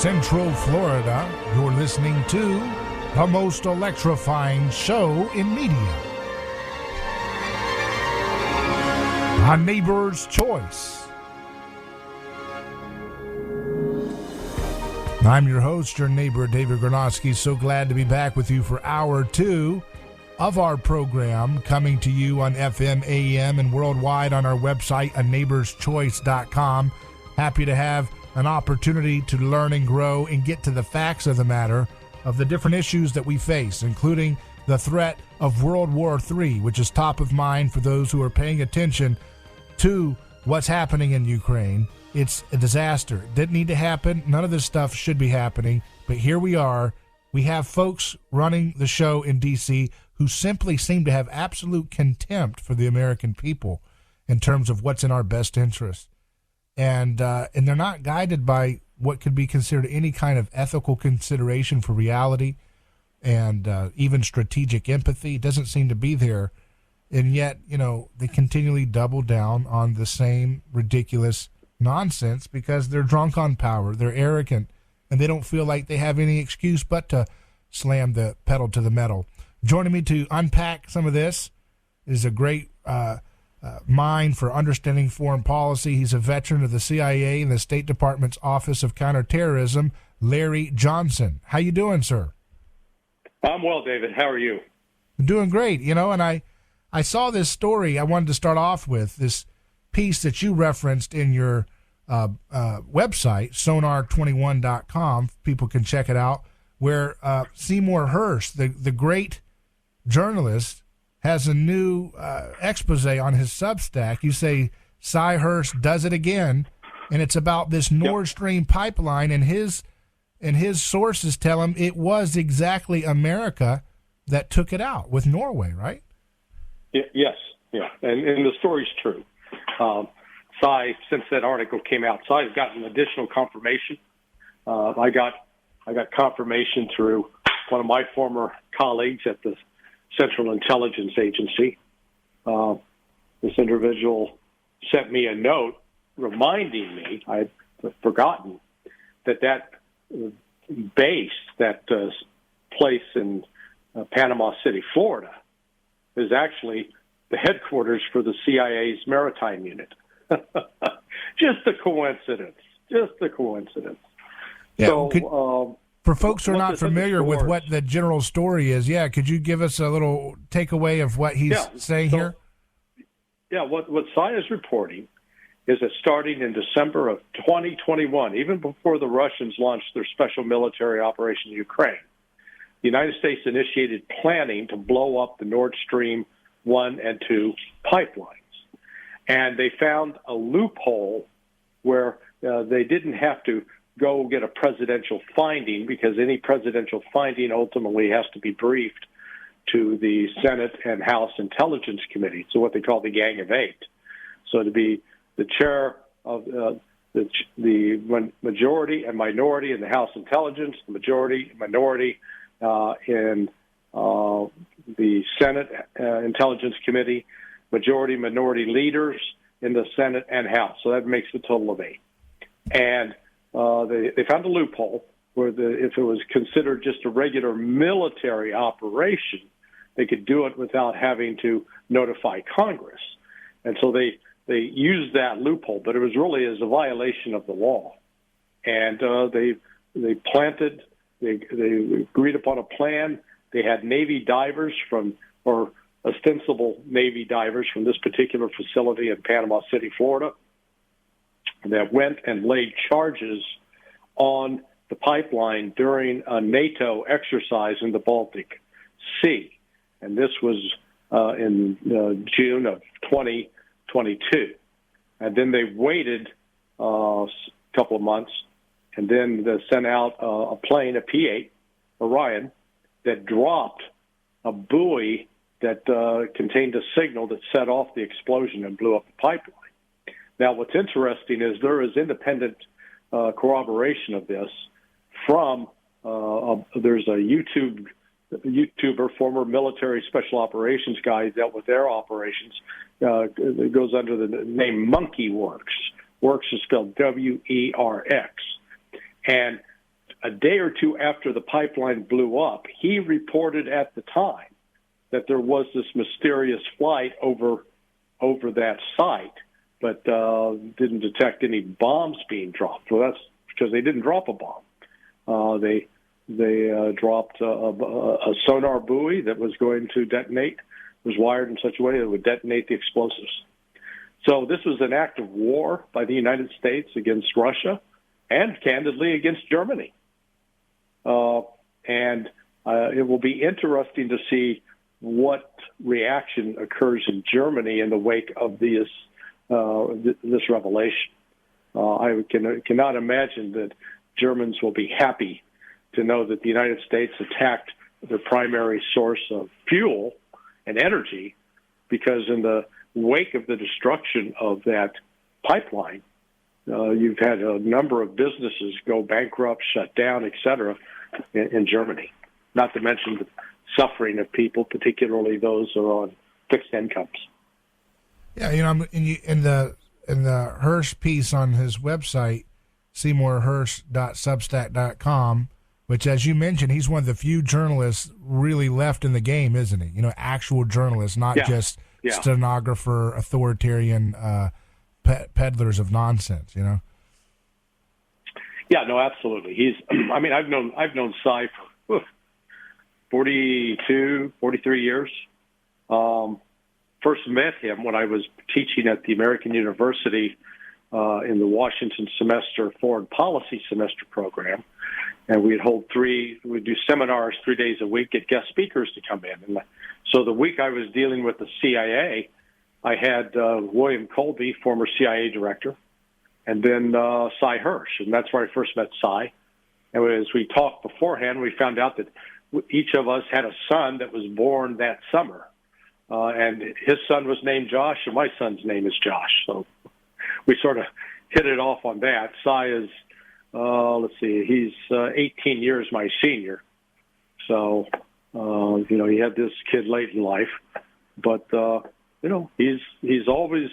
Central Florida, you're listening to the most electrifying show in media. A Neighbor's Choice. I'm your host, your neighbor, David Gornoski. So glad to be back with you for hour two of our program, coming to you on FM, AM, and worldwide on our website, aneighborschoice.com. Happy to have an opportunity to learn and grow and get to the facts of the matter of the different issues that we face, including the threat of World War III, which is top of mind for those who are paying attention to what's happening in Ukraine. It's a disaster. It didn't need to happen. None of this stuff should be happening. But here we are. We have folks running the show in D.C. who simply seem to have absolute contempt for the American people in terms of what's in our best interest. And they're not guided by what could be considered any kind of ethical consideration for reality and even strategic empathy. It doesn't seem to be there. And yet, you know, they continually double down on the same ridiculous nonsense because they're drunk on power, they're arrogant, and they don't feel like they have any excuse but to slam the pedal to the metal. Joining me to unpack some of this is a great mind for understanding foreign policy. He's a veteran of the CIA and the State Department's Office of Counterterrorism, Larry Johnson. How you doing, sir? I'm well, David. How are you? I'm doing great. You know, and I saw this story I wanted to start off with, this piece that you referenced in your website, sonar21.com. People can check it out, where Seymour Hersh, the great journalist, has a new expose on his Substack. You say Cy Hersh does it again, and it's about this Nordstream pipeline, and his sources tell him it was exactly America that took it out with Norway, right? Yes, yeah, and the story's true. Cy, since that article came out, Cy's gotten additional confirmation. I got confirmation through one of my former colleagues at the Central Intelligence Agency. This individual sent me a note reminding me, I'd forgotten, that base, that place in Panama City, Florida, is actually the headquarters for the CIA's maritime unit. Just a coincidence. Yeah, so, for folks who are not familiar with what the general story is, could you give us a little takeaway of what he's saying here? Yeah, what Cy is reporting is that starting in December of 2021, even before the Russians launched their special military operation in Ukraine, the United States initiated planning to blow up the Nord Stream 1 and 2 pipelines. And they found a loophole where they didn't have to go get a presidential finding, because any presidential finding ultimately has to be briefed to the Senate and House Intelligence Committee, so what they call the Gang of Eight. So to be the chair of the majority and minority in the House Intelligence, the majority and minority in the Senate Intelligence Committee, majority minority leaders in the Senate and House. So that makes a total of 8. And they found a loophole where if it was considered just a regular military operation, they could do it without having to notify Congress. And so they used that loophole, but it was really as a violation of the law. And they agreed upon a plan. They had Navy divers or ostensible Navy divers from this particular facility in Panama City, Florida, that went and laid charges on the pipeline during a NATO exercise in the Baltic Sea. And this was in June of 2022. And then they waited a couple of months, and then they sent out a plane, a P-8 Orion, that dropped a buoy that contained a signal that set off the explosion and blew up the pipeline. Now, what's interesting is there is independent corroboration of this from there's a YouTuber, former military special operations guy, dealt with their operations. It goes under the name Monkey Works. Works is spelled W-E-R-X. And a day or two after the pipeline blew up, he reported at the time that there was this mysterious flight over that site, but didn't detect any bombs being dropped. Well, that's because they didn't drop a bomb. They dropped a sonar buoy that was going to detonate, was wired in such a way that it would detonate the explosives. So this was an act of war by the United States against Russia and, candidly, against Germany. And it will be interesting to see what reaction occurs in Germany in the wake of this revelation. I cannot imagine that Germans will be happy to know that the United States attacked their primary source of fuel and energy, because in the wake of the destruction of that pipeline, you've had a number of businesses go bankrupt, shut down, et cetera, in Germany, not to mention the suffering of people, particularly those who are on fixed incomes. Yeah, in the Hirsch piece on his website, SeymourHirsch.substack.com, which, as you mentioned, he's one of the few journalists really left in the game, isn't he? Actual journalists, not just stenographer, authoritarian peddlers of nonsense. Yeah, no, absolutely. He's. I mean, I've known Cy for 42, 43 years. First met him when I was teaching at the American University in the Washington semester foreign policy semester program. And we'd do seminars 3 days a week, get guest speakers to come in. And so the week I was dealing with the CIA, I had William Colby, former CIA director, and then Cy Hirsch. And that's where I first met Cy. And as we talked beforehand, we found out that each of us had a son that was born that summer. And his son was named Josh, and my son's name is Josh. So we sort of hit it off on that. Cy is, he's 18 years my senior. So, he had this kid late in life. But, he's always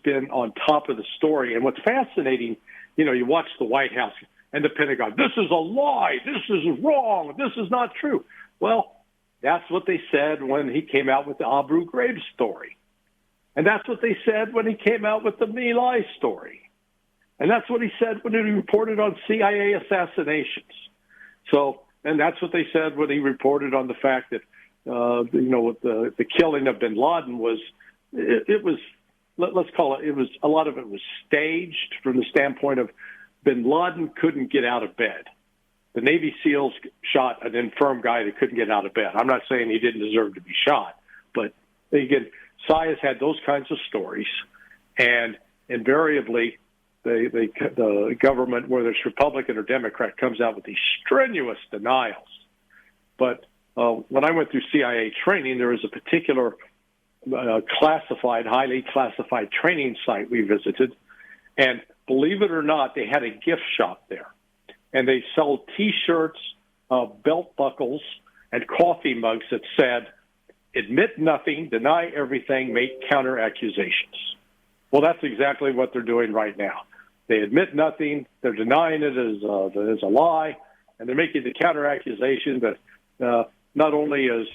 been on top of the story. And what's fascinating, you watch the White House and the Pentagon. This is a lie. This is wrong. This is not true. Well, that's what they said when he came out with the Abu Ghraib story. And that's what they said when he came out with the My Lai story. And that's what he said when he reported on CIA assassinations. So, and that's what they said when he reported on the fact that, the killing of bin Laden was, let's call it, a lot of it was staged from the standpoint of bin Laden couldn't get out of bed. The Navy SEALs shot an infirm guy that couldn't get out of bed. I'm not saying he didn't deserve to be shot, but again, Cy has had those kinds of stories, and invariably the government, whether it's Republican or Democrat, comes out with these strenuous denials. But when I went through CIA training, there was a particular highly classified training site we visited, and believe it or not, they had a gift shop there. And they sold T-shirts, belt buckles, and coffee mugs that said, "Admit nothing, deny everything, make counter accusations." Well, that's exactly what they're doing right now. They admit nothing, they're denying it as a lie, and they're making the counter accusation that not only is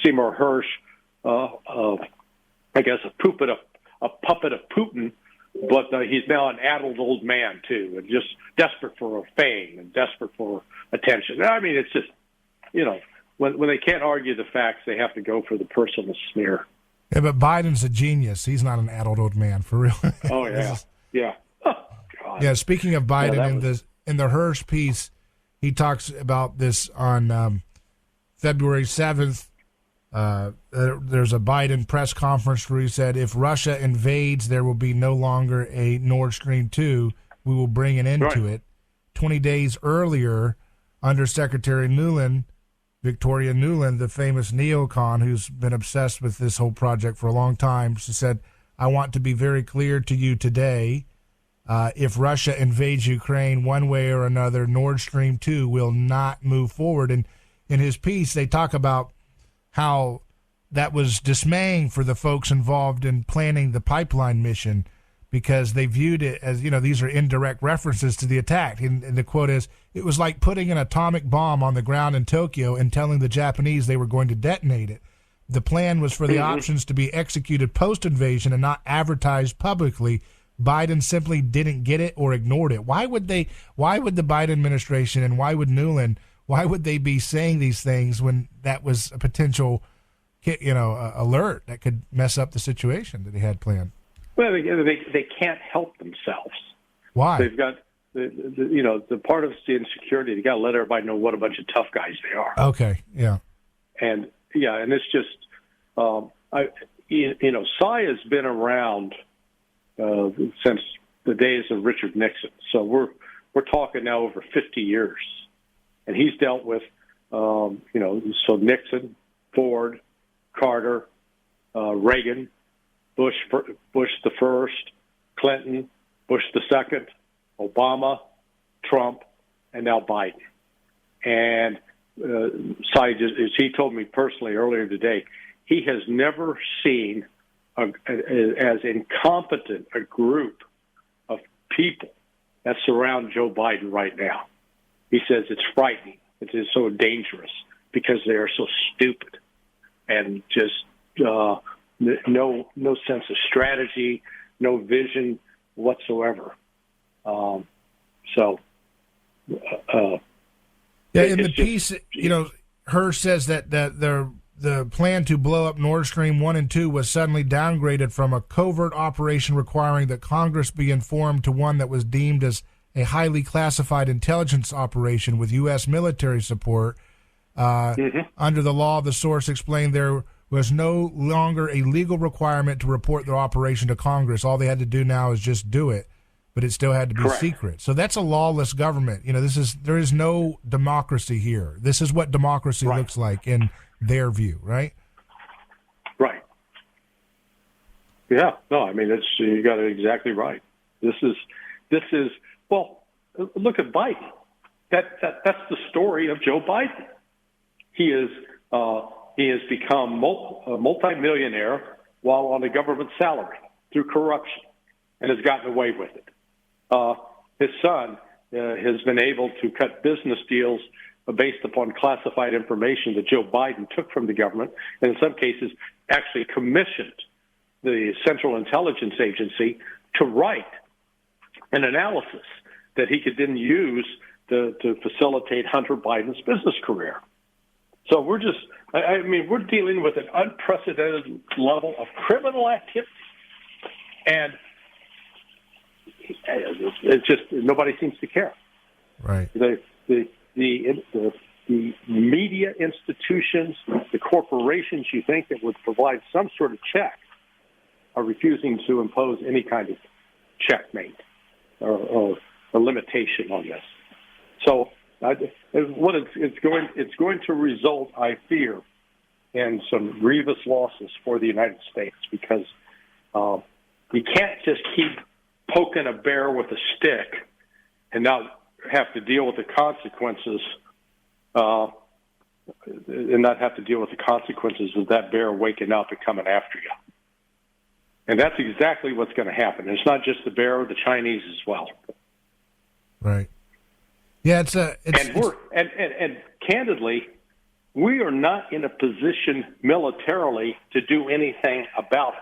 Seymour Hirsch, I guess, a puppet of Putin, but he's now an addled old man, too, and just desperate for fame and desperate for attention. I mean, it's just, when they can't argue the facts, they have to go for the personal smear. Yeah, but Biden's a genius. He's not an addled old man, for real. Oh, yeah. Yeah. Oh, God. Yeah, speaking of Biden, in the Hirsch piece, he talks about this on February 7th. There's a Biden press conference where he said, if Russia invades, there will be no longer a Nordstream 2. We will bring an end to it. 20 days earlier, Under Secretary Nuland, Victoria Nuland, the famous neocon who's been obsessed with this whole project for a long time, she said, I want to be very clear to you today, if Russia invades Ukraine one way or another, Nord Stream 2 will not move forward. And in his piece, they talk about how that was dismaying for the folks involved in planning the pipeline mission, because they viewed it as, these are indirect references to the attack. And the quote is, "It was like putting an atomic bomb on the ground in Tokyo and telling the Japanese they were going to detonate it. The plan was for the options to be executed post-invasion and not advertised publicly. Biden simply didn't get it or ignored it." Why would the Biden administration and why would Nuland, why would they be saying these things when that was a potential, alert that could mess up the situation that he had planned? Well, they can't help themselves. Why? They've got the part of the insecurity. They got to let everybody know what a bunch of tough guys they are. Okay, yeah, and it's just Psy has been around since the days of Richard Nixon. So we're talking now over 50 years, and he's dealt with so Nixon, Ford, Carter, Reagan, Bush the first, Clinton, Bush the second, Obama, Trump, and now Biden. And Sy, as he told me personally earlier today, he has never seen as incompetent a group of people that surround Joe Biden right now. He says it's frightening. It is so dangerous because they are so stupid and just no sense of strategy, no vision whatsoever. In the piece, Hirsch says that the plan to blow up Nordstream 1 and 2 was suddenly downgraded from a covert operation requiring that Congress be informed to one that was deemed as a highly classified intelligence operation with U.S. military support. Under the law, the source explained there was no longer a legal requirement to report their operation to Congress. All they had to do now is just do it, but it still had to be Correct. secret. So that's a lawless government. There is no democracy here. This is what democracy Right. looks like in their view, right? Right. Yeah. No, I mean, you got it exactly right. This is well, look at Biden. That's the story of Joe Biden. He has become a multimillionaire while on a government salary through corruption and has gotten away with it. His son has been able to cut business deals based upon classified information that Joe Biden took from the government, and in some cases actually commissioned the Central Intelligence Agency to write an analysis that he could then use to facilitate Hunter Biden's business career. So we're dealing with an unprecedented level of criminal activity, and it's just nobody seems to care. Right. The media institutions, the corporations you think that would provide some sort of check are refusing to impose any kind of checkmate or a limitation on this. So it's going to result, I fear, in some grievous losses for the United States because you can't just keep poking a bear with a stick and not have to deal with the consequences of that bear waking up and coming after you. And that's exactly what's going to happen. It's not just the bear, the Chinese as well. Right. Yeah, and candidly, we are not in a position militarily to do anything about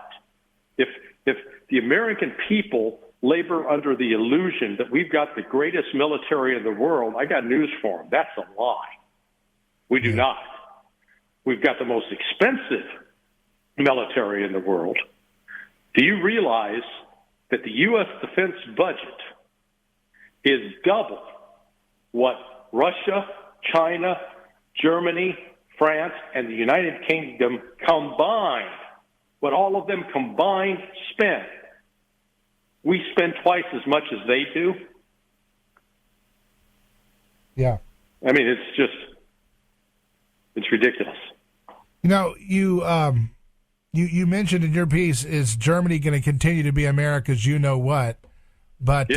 it. If the American people labor under the illusion that we've got the greatest military in the world, I got news for them. That's a lie. We do not. We've got the most expensive military in the world. Do you realize that the U.S. defense budget is double what Russia, China, Germany, France, and the United Kingdom combined, what all of them combined spend? We spend twice as much as they do. Yeah. I mean, it's ridiculous. You mentioned in your piece, is Germany going to continue to be America's you-know-what? But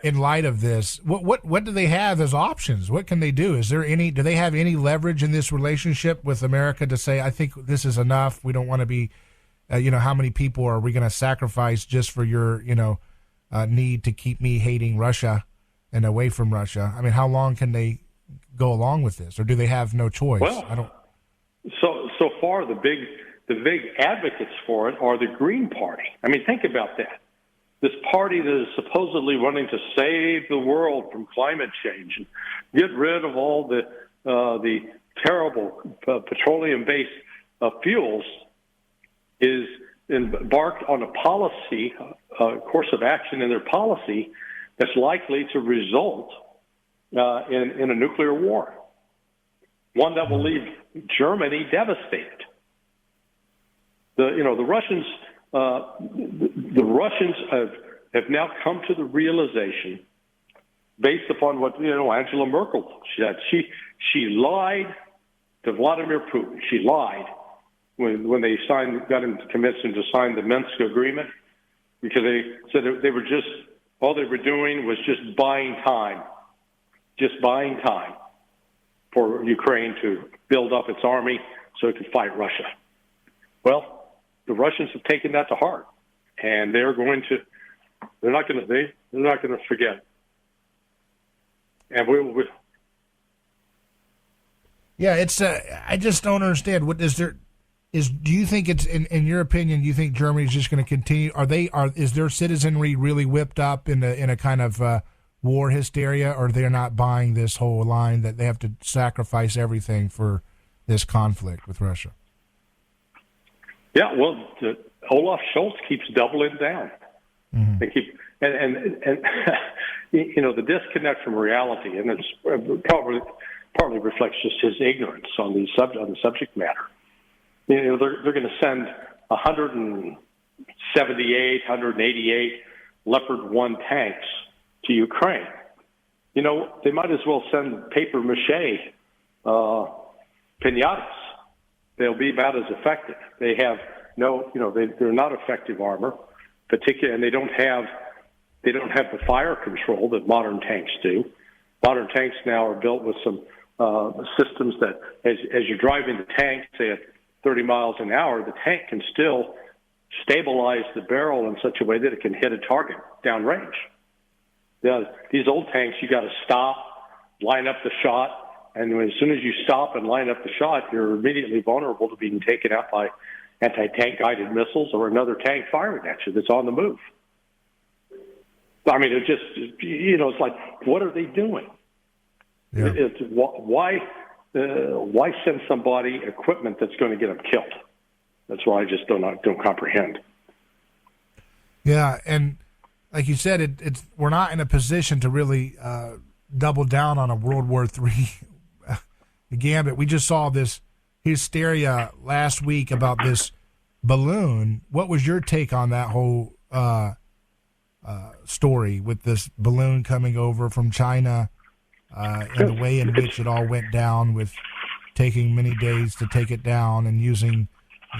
in light of this, what do they have as options? What can they do? Do they have any leverage in this relationship with America to say, I think this is enough. We don't want to be, how many people are we going to sacrifice just for your, need to keep me hating Russia and away from Russia. I mean, how long can they go along with this, or do they have no choice? Well, I don't. So far, the big advocates for it are the Green Party. I mean, think about that. This party that is supposedly wanting to save the world from climate change and get rid of all the terrible petroleum-based fuels is embarked on a policy, course of action in their policy that's likely to result in a nuclear war, one that will leave Germany devastated. The Russians have now come to the realization, based upon what Angela Merkel said. She lied to Vladimir Putin. She lied when they got him convinced him to sign the Minsk agreement, because they said all they were doing was just buying time for Ukraine to build up its army so it could fight Russia. Well, the Russians have taken that to heart, and they're not going to forget. And we Yeah, it's. I just don't understand. What is there? Do you think it's in your opinion? Do you think Germany's just going to continue? Is their citizenry really whipped up in a kind of war hysteria, or they're not buying this whole line that they have to sacrifice everything for this conflict with Russia? Yeah, well, Olaf Scholz keeps doubling down. Mm-hmm. They keep and the disconnect from reality, and it's partly reflects just his ignorance on the subject matter. They're going to send 178, 188 Leopard 1 tanks to Ukraine. They might as well send paper mache pinatas. They'll be about as effective. They have they're not effective armor, particularly, and they don't have the fire control that modern tanks do. Modern tanks now are built with some systems that, as you're driving the tank, say at 30 miles an hour, the tank can still stabilize the barrel in such a way that it can hit a target downrange. These old tanks, you got to stop, line up the shot, and as soon as you stop and line up the shot, you're immediately vulnerable to being taken out by anti-tank guided missiles or another tank firing at you that's on the move. I mean, it just, it's like, what are they doing? Yeah. Why send somebody equipment that's going to get them killed? That's why I just don't comprehend. Yeah, and like you said, we're not in a position to really double down on a World War III gambit. We just saw this hysteria last week about this balloon. What was your take on that whole story with this balloon coming over from China and the way in which it all went down, with taking many days to take it down and using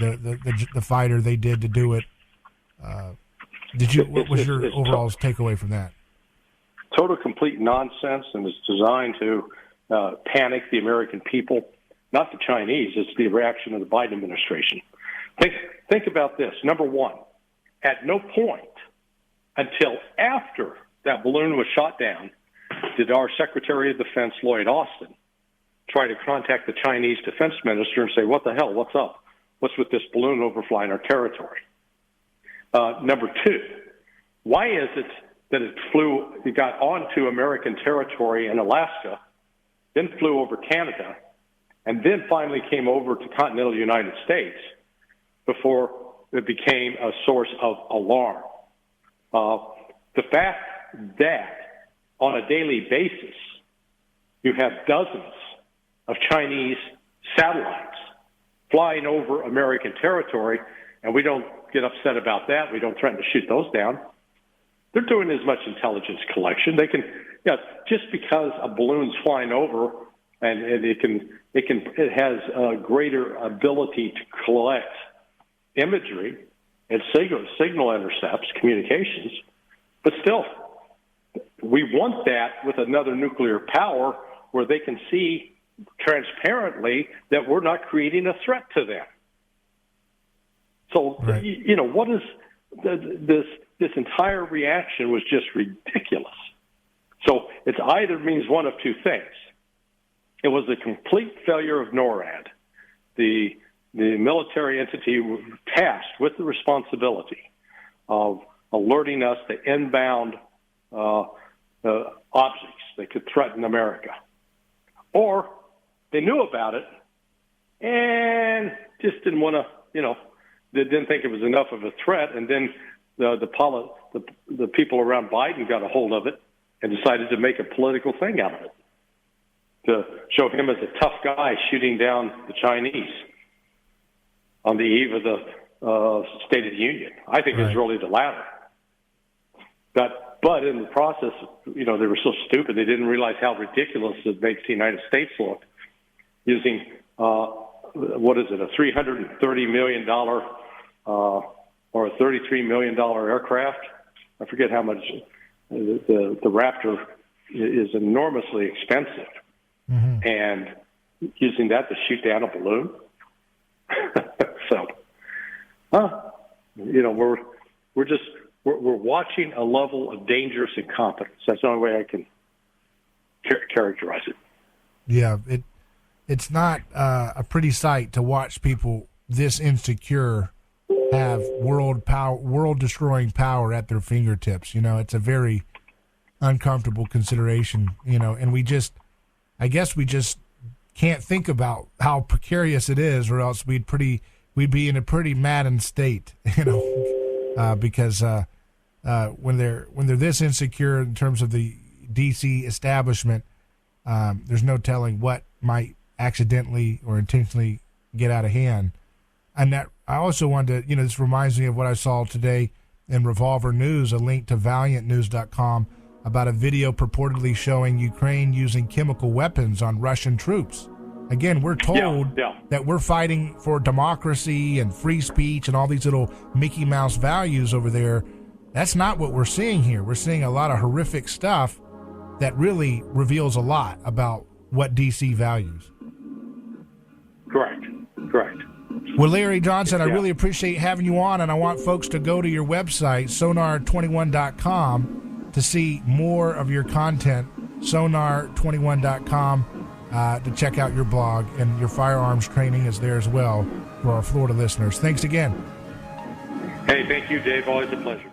the fighter they did to do it? What was your overall takeaway from that? Total complete nonsense, and it's designed to panic the American people, not the Chinese. It's the reaction of the Biden administration. Think about this. Number one, at no point until after that balloon was shot down did our Secretary of Defense, Lloyd Austin, try to contact the Chinese defense minister and say, what the hell, what's up? What's with this balloon overflying our territory? Number two, why is it that it got onto American territory in Alaska, then flew over Canada, and then finally came over to continental United States before it became a source of alarm? The fact that on a daily basis you have dozens of Chinese satellites flying over American territory, and we don't get upset about that. We don't threaten to shoot those down. They're doing as much intelligence collection. They can, just because a balloon's flying over and it has a greater ability to collect imagery and signal intercepts, communications, but still, we want that with another nuclear power where they can see transparently that we're not creating a threat to them. So, right. What is this this entire reaction was just ridiculous. So it either means one of two things. It was a complete failure of NORAD, the military entity tasked with the responsibility of alerting us to inbound objects that could threaten America. Or they knew about it and just didn't want to, they didn't think it was enough of a threat, and then the people around Biden got a hold of it and decided to make a political thing out of it, to show him as a tough guy shooting down the Chinese on the eve of the State of the Union. I think it's really the latter. But in the process, they were so stupid they didn't realize how ridiculous it makes the United States look, using a $330 million or a $33 million aircraft. I forget how much. The Raptor is enormously expensive, and using that to shoot down a balloon. So, we're watching a level of dangerous incompetence. That's the only way I can characterize it. Yeah, it's not a pretty sight to watch people this insecure have world-destroying power at their fingertips. It's a very uncomfortable consideration, and I guess we just can't think about how precarious it is, or else we'd be in a pretty maddened state, because when they're this insecure in terms of the DC establishment, there's no telling what might accidentally or intentionally get out of hand. And that I also wanted to, this reminds me of what I saw today in Revolver News, a link to valiantnews.com about a video purportedly showing Ukraine using chemical weapons on Russian troops. Again, we're told that we're fighting for democracy and free speech and all these little Mickey Mouse values over there. That's not what we're seeing here. We're seeing a lot of horrific stuff that really reveals a lot about what DC values. Correct. Well, Larry Johnson, I really appreciate having you on, and I want folks to go to your website, sonar21.com, to see more of your content, sonar21.com, to check out your blog, and your firearms training is there as well for our Florida listeners. Thanks again. Hey, thank you, Dave. Always a pleasure.